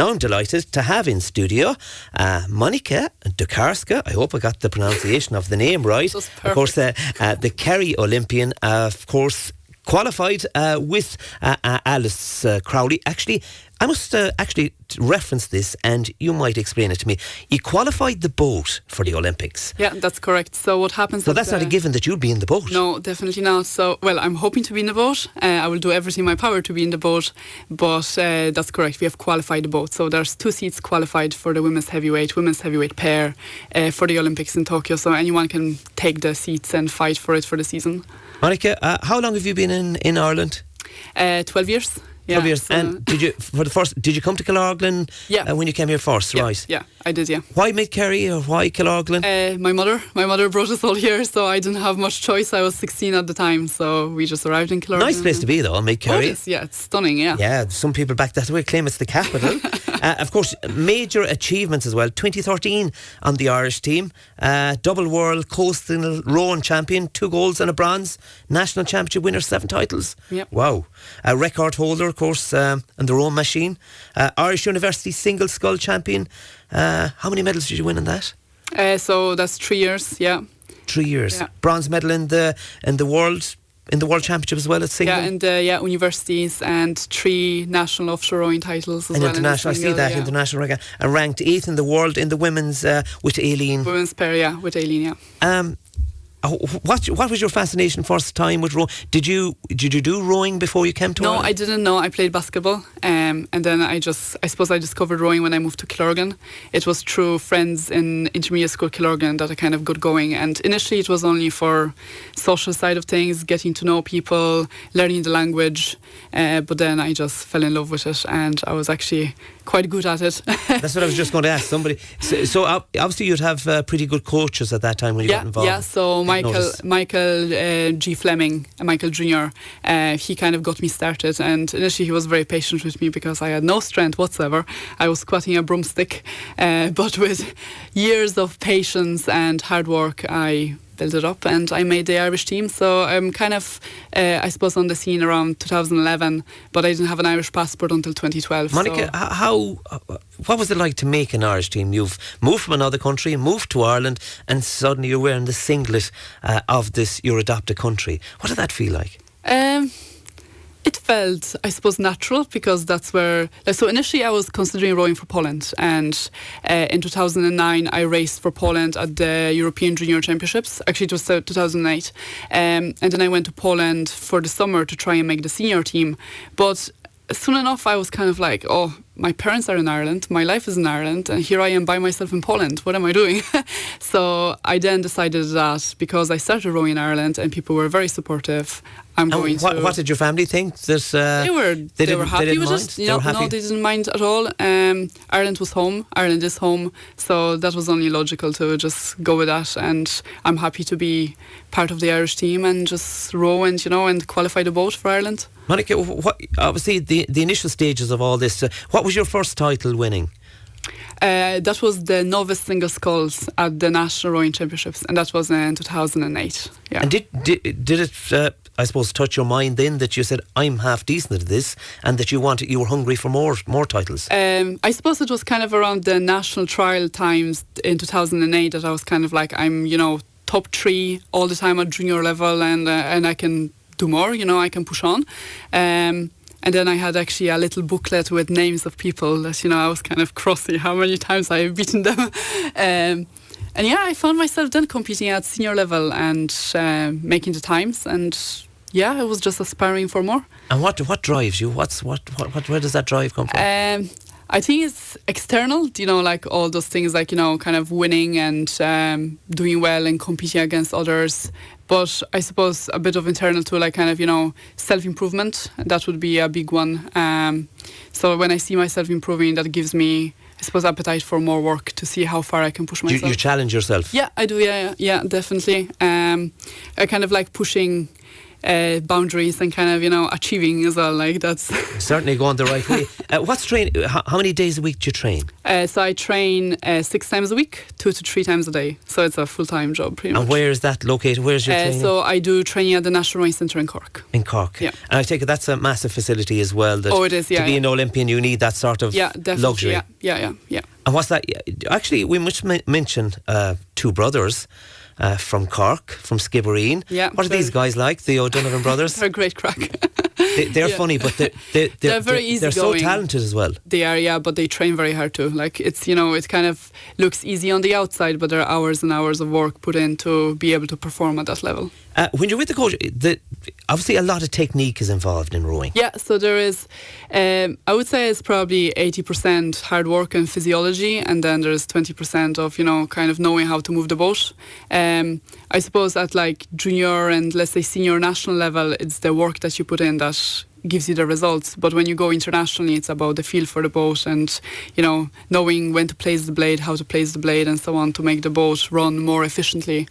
Now I'm delighted to have in studio Monika Dukarska. I hope I got the pronunciation of the name right. Of course, the Kerry Olympian, of course, qualified with Alice Crowley. Actually, I must actually reference this, and you might explain it to me. You qualified the boat for the Olympics. Yeah, that's correct. So what happens? So that's not a given that you'd be in the boat. No, definitely not. So, well, I'm hoping to be in the boat. I will do everything in my power to be in the boat. But that's correct. We have qualified the boat. So there's 2 seats qualified for the women's heavyweight pair for the Olympics in Tokyo. So anyone can take the seats and fight for it for the season. Monika, how long have you been in Ireland? 12 years. 12 years. So And did you come to Killorglin when you came here first, right? Yeah, I did, yeah. Why Mid-Kerry or why Killorglin? My mother brought us all here, so I didn't have much choice. I was 16 at the time, so we just arrived in Killorglin. Nice place to be though, Mid-Kerry. Oh, it is, yeah, it's stunning, yeah. Yeah, some people back that way claim it's the capital. Of course, major achievements as well. 2013 on the Irish team, double world coastal rowing champion, 2 golds and a bronze, national championship winner, 7 titles. Yep. Wow. A record holder, of course, on the rowing machine. Irish University single scull champion. How many medals did you win in that? So that's 3 years, yeah. 3 years. Yeah. Bronze medal in the world. In the World Championship as well as single? Yeah, and universities and 3 national offshore rowing titles as and well. International, I see that, international rank. And ranked 8th in the world in the women's with Aileen. Women's pair, yeah, with Aileen, yeah. What was your fascination first time with rowing? Did you do rowing before you came to Ireland? No, I didn't know. I played basketball, and then I suppose I discovered rowing when I moved to Killorglin. It was through friends in intermediate school Killorglin that I kind of got going. And initially, it was only for social side of things, getting to know people, learning the language. But then I just fell in love with it, and I was actually quite good at it. That's what I was just going to ask somebody. So obviously you'd have pretty good coaches at that time when you got involved. Yeah, so Michael G. Fleming, Michael Jr., he kind of got me started, and initially he was very patient with me because I had no strength whatsoever. I was squatting a broomstick, but with years of patience and hard work, I built it up and I made the Irish team. So I'm kind of, I suppose, on the scene around 2011, but I didn't have an Irish passport until 2012. Monika, what was it like to make an Irish team? You've moved from another country, moved to Ireland, and suddenly you're wearing the singlet of your adopted country. What did that feel like? It felt, I suppose, natural because that's where... So initially I was considering rowing for Poland, and in 2009 I raced for Poland at the European Junior Championships. Actually it was 2008. And then I went to Poland for the summer to try and make the senior team. But soon enough I was kind of like, oh, my parents are in Ireland, my life is in Ireland, and here I am by myself in Poland. What am I doing? So I then decided that because I started rowing in Ireland and people were very supportive, what did your family think? They were happy with it. No, they didn't mind at all. Ireland was home. Ireland is home. So that was only logical to just go with that. And I'm happy to be part of the Irish team and just row and qualify the boat for Ireland. Monika, obviously the initial stages of all this, what was your first title winning? That was the novice single sculls at the National Rowing Championships, and that was in 2008. Yeah. And did it, I suppose, touch your mind then that you said, I'm half decent at this, and that you were hungry for more titles? I suppose it was kind of around the national trial times in 2008 that I was kind of like, I'm, top 3 all the time at junior level, and I can do more, I can push on. And then I had actually a little booklet with names of people that, I was kind of crossing how many times I had beaten them. And yeah, I found myself then competing at senior level and making the times. And yeah, I was just aspiring for more. And what drives you? Where does that drive come from? I think it's external, like all those things like, kind of winning and doing well and competing against others. But I suppose a bit of internal too, like kind of, self-improvement. That would be a big one. So when I see myself improving, that gives me, I suppose, appetite for more work to see how far I can push myself. You challenge yourself? Yeah, I do. Yeah, definitely. I kind of like pushing boundaries and kind of, achieving as well. Like that's certainly going the right way. What's training? How many days a week do you train? So I train 6 times a week, 2 to 3 times a day. So it's a full-time job, pretty much. And where is that located? Where's your training? So I do training at the National Rowing Centre in Cork. In Cork. Yeah. And I take it that's a massive facility as well. That it is, yeah. To be an Olympian, you need that sort of luxury. Yeah. And what's that? Actually, we must mention 2 brothers. From Cork, from Skibbereen. Yeah, what are these guys like, the O'Donovan brothers? They're great crack. They're funny, but they're very easy They're going. so talented as well. They are, yeah, but they train very hard too. Like it's, it kind of looks easy on the outside, but there are hours and hours of work put in to be able to perform at that level. When you're with the coach, obviously a lot of technique is involved in rowing. Yeah, so there is, I would say it's probably 80% hard work and physiology, and then there's 20% of, kind of knowing how to move the boat. I suppose at like junior and let's say senior national level, it's the work that you put in that gives you the results. But when you go internationally, it's about the feel for the boat and, knowing when to place the blade, how to place the blade and so on to make the boat run more efficiently.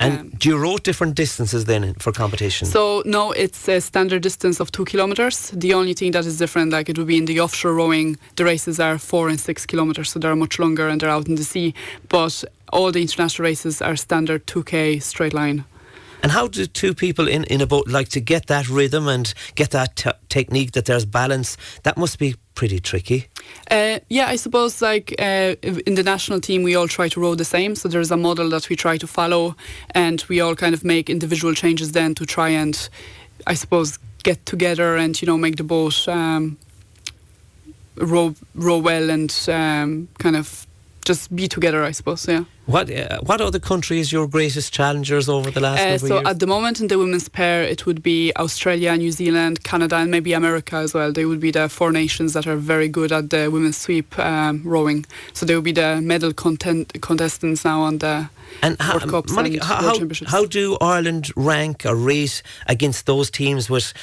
And do you row different distances then for competition? So no, it's a standard distance of 2 kilometres. The only thing that is different, like it would be in the offshore rowing, the races are 4 and 6 kilometres, so they're much longer and they're out in the sea. But all the international races are standard 2K straight line. And how do 2 people in a boat like to get that rhythm and get that technique, that there's balance? That must be pretty tricky. Yeah, I suppose like in the national team we all try to row the same, so there's a model that we try to follow and we all kind of make individual changes then to try and, I suppose, get together and make the boat row well and kind of just be together, I suppose, yeah. What other country is your greatest challengers over the last number of years? So at the moment in the women's pair, it would be Australia, New Zealand, Canada, and maybe America as well. They would be the 4 nations that are very good at the women's sweep rowing. So they would be the medal contestants now on the World Cups Monica, and World Championships. How do Ireland rank or rate against those teams with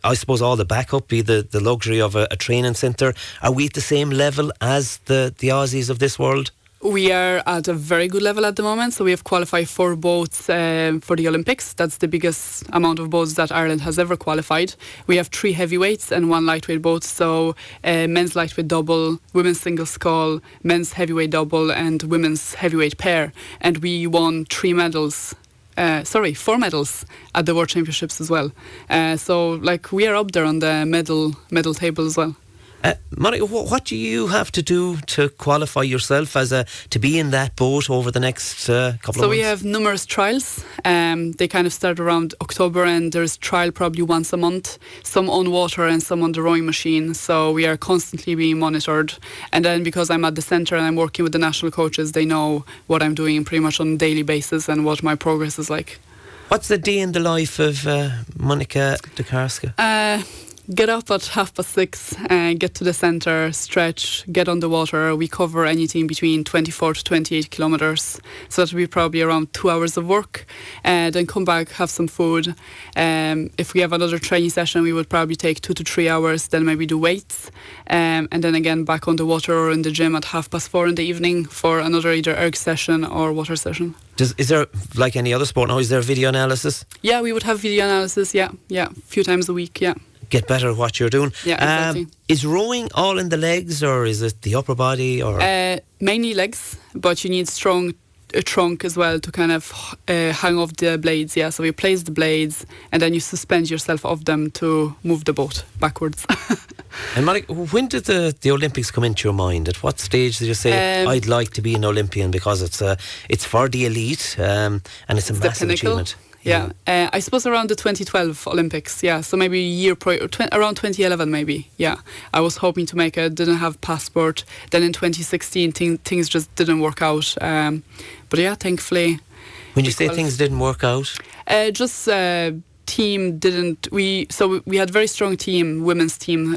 I suppose all the backup, be the luxury of a training centre? Are we at the same level as the Aussies of this world? We are at a very good level at the moment, so we have qualified 4 boats for the Olympics. That's the biggest amount of boats that Ireland has ever qualified. We have 3 heavyweights and 1 lightweight boat, so men's lightweight double, women's single scull, men's heavyweight double and women's heavyweight pair. And we won 4 medals at the World Championships as well. So like we are up there on the medal table as well. Monica, what do you have to do to qualify yourself to be in that boat over the next couple of months? So we have numerous trials. They kind of start around October and there's trial probably once a month, some on water and some on the rowing machine. So we are constantly being monitored. And then because I'm at the centre and I'm working with the national coaches, they know what I'm doing pretty much on a daily basis and what my progress is like. What's the day in the life of Monica Dukarska? Get up at 6:30, get to the centre, stretch, get on the water. We cover anything between 24 to 28 kilometres. So that would be probably around 2 hours of work. Then come back, have some food. If we have another training session, we would probably take 2 to 3 hours, then maybe do weights. And then again back on the water or in the gym at 4:30 in the evening for another either erg session or water session. Is there, like any other sport now, is there video analysis? Yeah, we would have video analysis, yeah, a few times a week, yeah. Get better at what you're doing. Yeah, exactly. Is rowing all in the legs or is it the upper body? Or mainly legs, but you need strong trunk as well to kind of hang off the blades. Yeah, so you place the blades and then you suspend yourself off them to move the boat backwards. And Monica, when did the Olympics come into your mind? At what stage did you say, I'd like to be an Olympian, because it's for the elite and it's a massive achievement? Yeah, I suppose around the 2012 Olympics, yeah, so maybe a year around 2011 maybe, yeah. I was hoping to make it, didn't have passport, then in 2016 things just didn't work out, but yeah, thankfully. When you say things didn't work out? Team didn't, we had very strong team, women's team,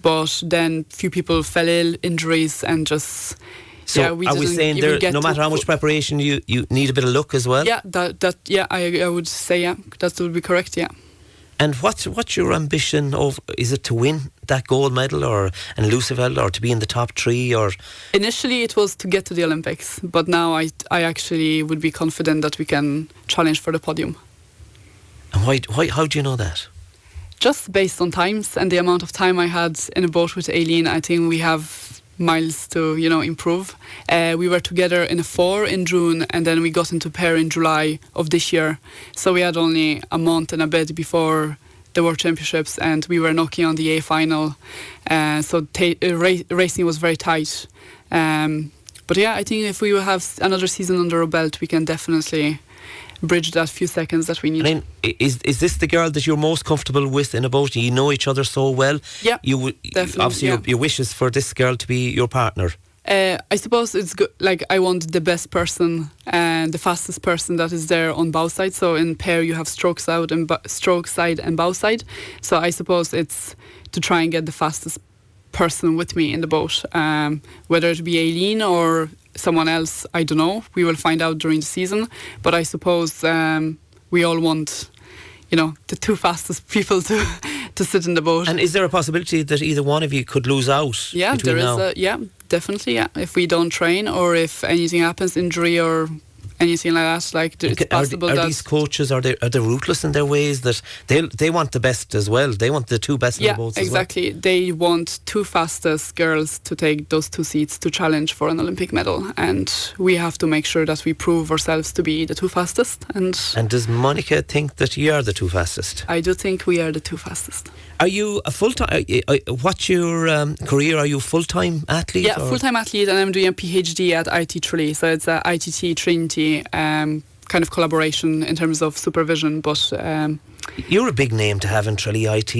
but then few people fell ill, injuries and just... So are we saying there, no matter how much preparation, you need a bit of luck as well? Yeah, I would say, yeah, that would be correct, yeah. And what's your ambition of? Is it to win that gold medal or an elusive medal, or to be in the top 3? Or initially it was to get to the Olympics, but now I actually would be confident that we can challenge for the podium. And how do you know that? Just based on times and the amount of time I had in a boat with Aileen, I think we have miles to, improve. We were together in a 4 in June, and then we got into pair in July of this year. So we had only a month and a bit before the World Championships, and we were knocking on the A final. So racing was very tight. But yeah, I think if we will have another season under our belt, we can definitely bridge that few seconds that we need. I mean, is this the girl that you're most comfortable with in a boat? You know each other so well. Yeah, definitely. Obviously, your wish is for this girl to be your partner. I suppose it's good. Like, I want the best person and the fastest person that is there on bow side. So in pair, you have stroke side and bow side. So I suppose it's to try and get the fastest person with me in the boat, whether it be Aileen or someone else, I don't know. We will find out during the season. But I suppose we all want, the 2 fastest people to sit in the boat. And is there a possibility that either one of you could lose out? Yeah, there is. Definitely. Yeah, if we don't train or if anything happens, injury or anything like that, like it's possible. Are these coaches are they ruthless in their ways that they want the best as well? They want the 2 best in the boats. Yeah, exactly. They want 2 fastest girls to take those 2 seats to challenge for an Olympic medal, and we have to make sure that we prove ourselves to be the 2 fastest. And does Monica think that you are the 2 fastest? I do think we are the 2 fastest. Are you a full-time? What's your career? Are you a full-time athlete? Yeah, full-time athlete, and I'm doing a PhD at IT Tralee. So it's a ITT Trinity kind of collaboration in terms of supervision. But you're a big name to have in Tralee IT.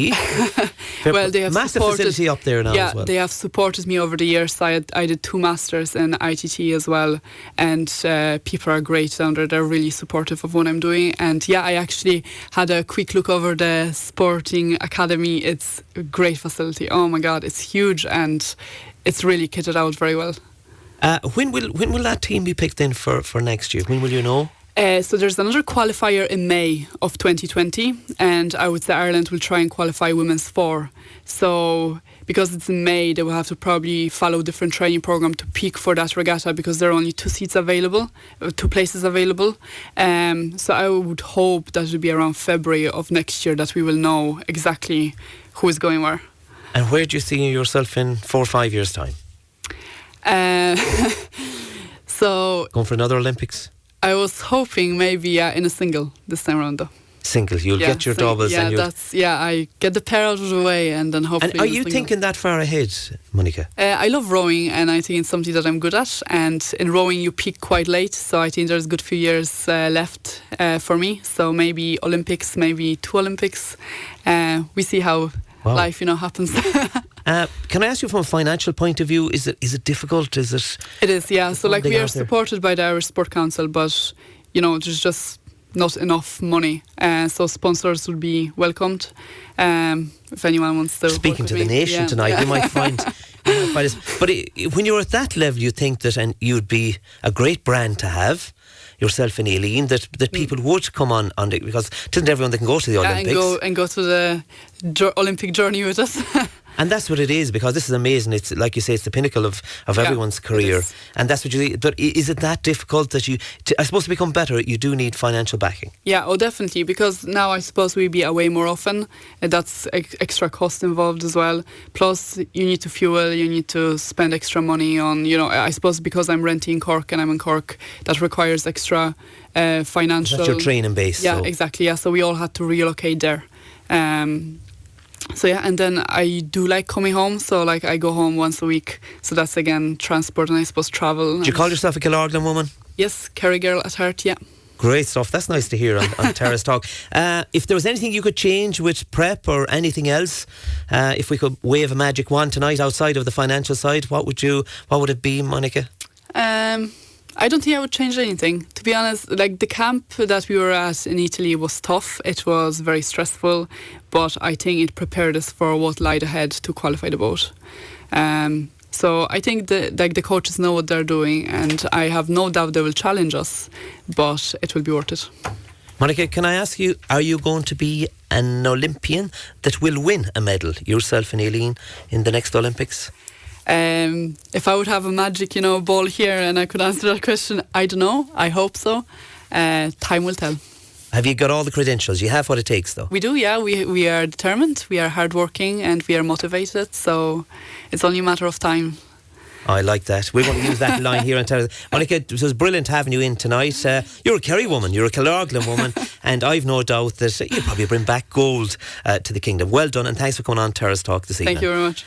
Well, they have massive facility up there now. Yeah, as well. They have supported me over the years. So I did 2 masters in ITT as well, and people are great down there. They're really supportive of what I'm doing. And yeah, I actually had a quick look over the Sporting Academy. It's a great facility. Oh my God, it's huge and it's really kitted out very well. When will that team be picked in for next year? When will you know? So there's another qualifier in May of 2020, and I would say Ireland will try and qualify women's 4. So because it's in May, they will have to probably follow a different training program to peak for that regatta, because there are only 2 seats available, 2 places available. So I would hope that it will be around February of next year that we will know exactly who is going where. And where do you see yourself in 4 or 5 years' time? So going for another Olympics? I was hoping maybe in a single this time around though. Single, you'll get your doubles. Yeah, and I get the pair out of the way and then hopefully. And are you thinking that far ahead, Monica? I love rowing, and I think it's something that I'm good at. And in rowing, you peak quite late, so I think there's a good few years left for me. So maybe Olympics, maybe 2 Olympics. We see how life, happens. Can I ask you from a financial point of view, is it difficult? It is, yeah. So like we are supported by the Irish Sport Council, but there's just not enough money. So sponsors would be welcomed if anyone wants to. Speaking to the nation tonight, you might find. But when you're at that level, you think that, and you'd be a great brand to have. Yourself and Aileen, that people would come on it, because it isn't everyone that can go to the Olympics and go to the Olympic journey with us. And that's what it is, because this is amazing. It's like you say, it's the pinnacle of everyone's career, and that's what you. But is it that difficult that I suppose to become better, you do need financial backing? Yeah, definitely, because now I suppose we be away more often. That's extra cost involved as well. Plus, you need to fuel, you need to spend extra money on. I suppose because I'm renting Cork and I'm in Cork, that requires extra financial. That's your training base. Yeah, exactly. Yeah, so we all had to relocate there. So yeah, and then I do like coming home. So like I go home once a week. So that's again transport and I suppose travel. Do you call yourself a Killorglin woman? Yes, Kerry girl at heart. Yeah. Great stuff. That's nice to hear on Terrace Talk. If there was anything you could change with prep or anything else, if we could wave a magic wand tonight outside of the financial side, what would it be, Monica? I don't think I would change anything. To be honest, like the camp that we were at in Italy was tough. It was very stressful, but I think it prepared us for what lied ahead to qualify the boat. So I think the coaches know what they're doing, and I have no doubt they will challenge us, but it will be worth it. Monica, can I ask you, are you going to be an Olympian that will win a medal, yourself and Aileen, in the next Olympics? If I would have a magic, ball here and I could answer that question, I don't know. I hope so. Time will tell. Have you got all the credentials? You have what it takes, though. We do, yeah. We are determined, we are hardworking, and we are motivated. So it's only a matter of time. I like that. We're going to use that line here on television. Monica, it was brilliant having you in tonight. You're a Kerry woman, you're a Killorglin woman, and I've no doubt that you'll probably bring back gold to the kingdom. Well done, and thanks for coming on Terrace Talk this evening. Thank you very much.